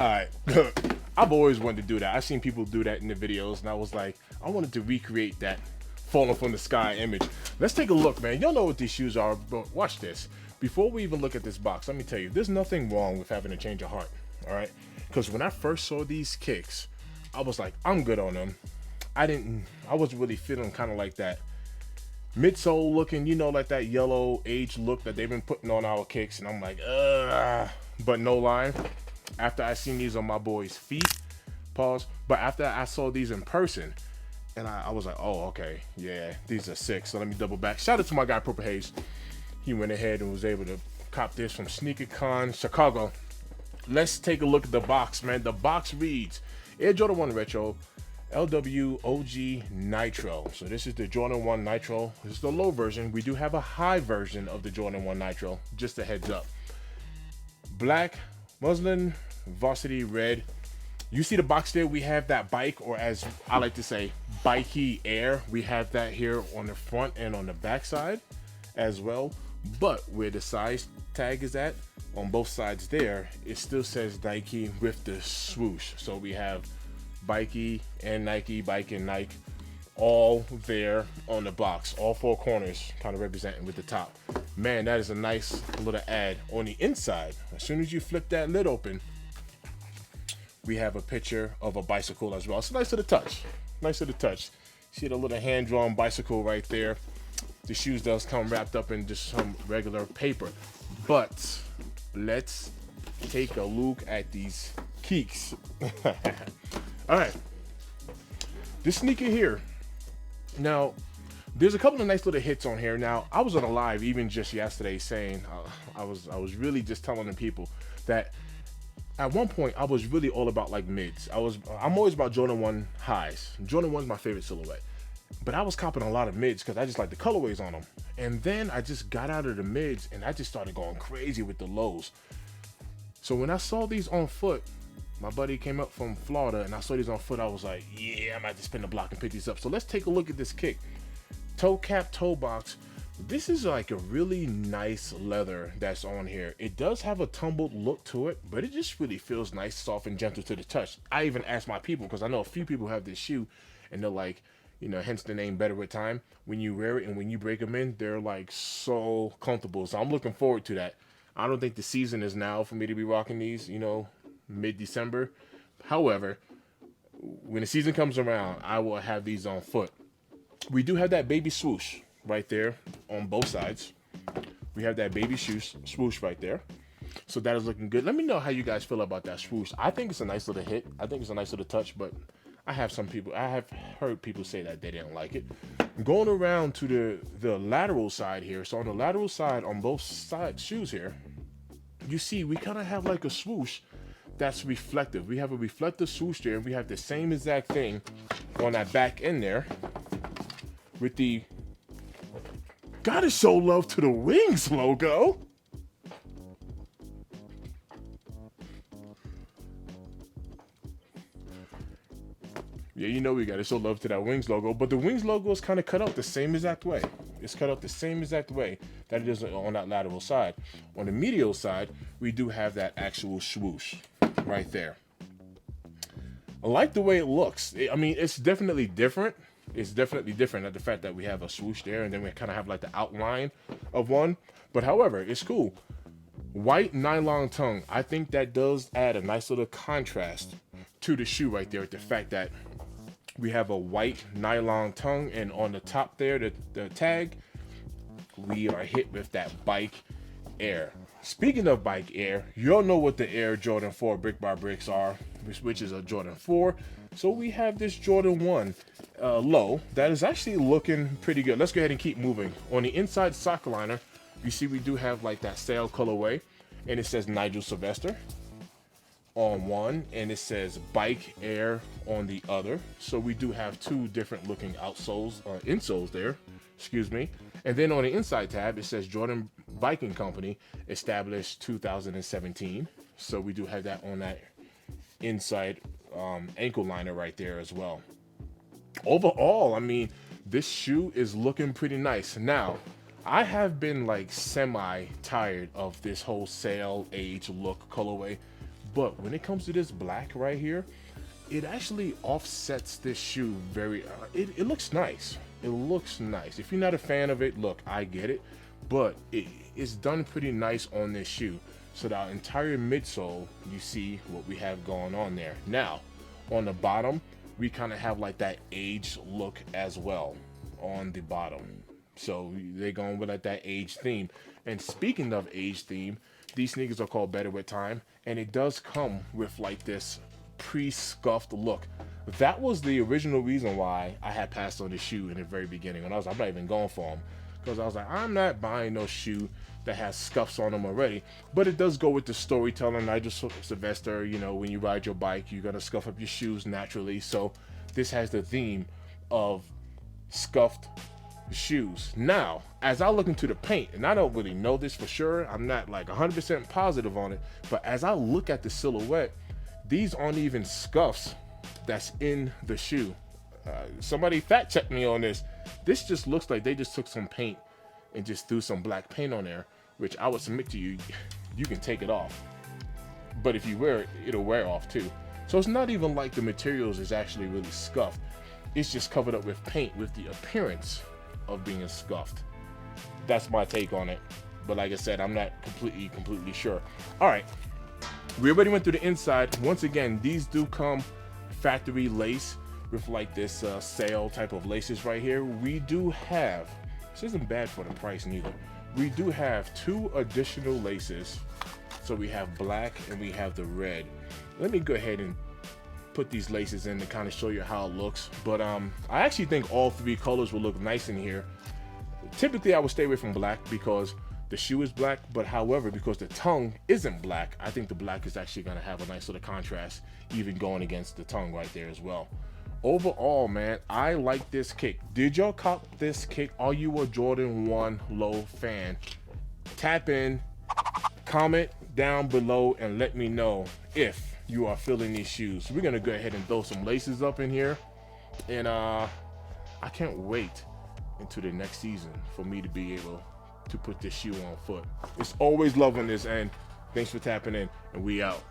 All right. I've always wanted to do that. I've seen people do that in the videos, and I was like, I wanted to recreate that falling from the sky image. Let's take a look, man. Y'all know what these shoes are, but watch this. Before we even look at this box, let me tell you, there's nothing wrong with having a change of heart, all right? Because when I first saw these kicks, I was like, I'm good on them. I wasn't really feeling kind of like that midsole looking, you know, like that yellow age look that they've been putting on our kicks, and I'm like, but no lie, after I seen these on my boy's feet, pause, but after I saw these in person, and I was like, oh, okay, yeah, these are sick. So let me double back. Shout out to my guy Purple Haze. He went ahead and was able to cop this from SneakerCon Chicago. Let's take a look at the box, man. The box reads Air Jordan 1 Retro LW OG Nitro. So this is the Jordan 1 Nitro. This is the low version. We do have a high version of the Jordan 1 Nitro, just a heads up. Black muslin varsity red. You see the box there, we have that bike, or as I like to say, bikey air. We have that here on the front and on the back side as well. But where the size tag is at, on both sides there, it still says Nike with the swoosh. So we have Bikey and Nike, Bike and Nike, all there on the box. All four corners kind of representing with the top. Man, that is a nice little ad. On the inside, as soon as you flip that lid open, we have a picture of a bicycle as well. It's nice to the touch. Nice to the touch. See the little hand-drawn bicycle right there. The shoes does come wrapped up in just some regular paper. But let's take a look at these kicks. All right. This sneaker here. Now, there's a couple of nice little hits on here. Now, I was on a live even just yesterday saying, I was really just telling the people that at one point, I was really all about like mids. I'm always about Jordan 1 highs. Jordan 1's my favorite silhouette. But I was copping a lot of mids because I just like the colorways on them. And then I just got out of the mids and I just started going crazy with the lows. So when I saw these on foot, my buddy came up from Florida and I saw these on foot, I was like, yeah, I might just spin the block and pick these up. So let's take a look at this kick. Toe cap, toe box. This is like a really nice leather that's on here. It does have a tumbled look to it, but it just really feels nice, soft, and gentle to the touch. I even asked my people, because I know a few people have this shoe, and they're like, you know, hence the name Better With Time. When you wear it and when you break them in, they're like so comfortable. So I'm looking forward to that. I don't think the season is now for me to be rocking these, you know, mid-December. However, when the season comes around, I will have these on foot. We do have that baby swoosh right there on both sides. We have that baby swoosh right there. So that is looking good. Let me know how you guys feel about that swoosh. I think it's a nice little hit. I think it's a nice little touch, but I have heard people say that they didn't like it. Going around to the lateral side here. So on the lateral side, on both side shoes here, you see we kind of have like a swoosh that's reflective. We have a reflective swoosh there, and we have the same exact thing on that back end there with the gotta show love to the Wings logo. Yeah, you know we gotta show love to that Wings logo, but the Wings logo is kind of cut out the same exact way. It's cut out the same exact way that it is on that lateral side. On the medial side, we do have that actual swoosh right there. I like the way it looks. I mean, it's definitely different. It's definitely different at the fact that we have a swoosh there, and then we kind of have like the outline of one. But however, it's cool. White nylon tongue. I think that does add a nice little contrast to the shoe right there, with the fact that we have a white nylon tongue, and on the top there, the tag, we are hit with that Bike Air. Speaking of Bike Air, you all know what the Air Jordan 4 brick by bricks are, which is a Jordan 4. So we have this Jordan 1 low that is actually looking pretty good. Let's go ahead and keep moving. On the inside sock liner, you see we do have like that sail colorway, and it says Nigel Sylvester on one, and it says Bike Air on the other. So we do have two different looking outsoles, insoles there, excuse me. And then on the inside tab, it says Jordan Biking Company, established 2017. So we do have that on that inside ankle liner right there as well. Overall, I mean, this shoe is looking pretty nice. Now, I have been like semi tired of this whole sail age look colorway, But when it comes to this black right here, it actually offsets this shoe very, it looks nice. It looks nice. If you're not a fan of it, look, I get it, but it's done pretty nice on this shoe. So the entire midsole, you see what we have going on there. Now, on the bottom, we kind of have like that aged look as well on the bottom. So they're going with like that age theme. And speaking of age theme, these sneakers are called Better With Time, and it does come with like this pre-scuffed look. That was the original reason why I had passed on the shoe in the very beginning. When I'm not even going for them, because I was like, I'm not buying no shoe that has scuffs on them already. But it does go with the storytelling. Nigel Sylvester, you know, when you ride your bike, you're gonna scuff up your shoes naturally. So this has the theme of scuffed shoes. Now, as I look into the paint, and I don't really know this for sure, I'm not like 100% positive on it, but as I look at the silhouette, these aren't even scuffs that's in the shoe. Somebody fact check me on this. This just looks like they just took some paint and just threw some black paint on there, which I would submit to you, you can take it off. But if you wear it, it'll wear off too. So it's not even like the materials is actually really scuffed. It's just covered up with paint with the appearance of being scuffed. That's my take on it. But like I said, I'm not completely sure. All right, we already went through the inside. Once again, these do come factory lace with like this sail type of laces right here. We do have, this isn't bad for the price neither. We do have 2 additional laces. So we have black and we have the red. Let me go ahead and put these laces in to kind of show you how it looks. But I actually think all 3 colors will look nice in here. Typically I would stay away from black because the shoe is black, but however, because the tongue isn't black, I think the black is actually going to have a nice sort of contrast, even going against the tongue right there as well. Overall, man, I like this kick. Did y'all cop this kick? Are you a Jordan 1 low fan? Tap in, comment down below, and let me know if you are feeling these shoes. We're going to go ahead and throw some laces up in here, and I can't wait into the next season for me to be able to put this shoe on foot. It's always love on this end. Thanks for tapping in, and we out.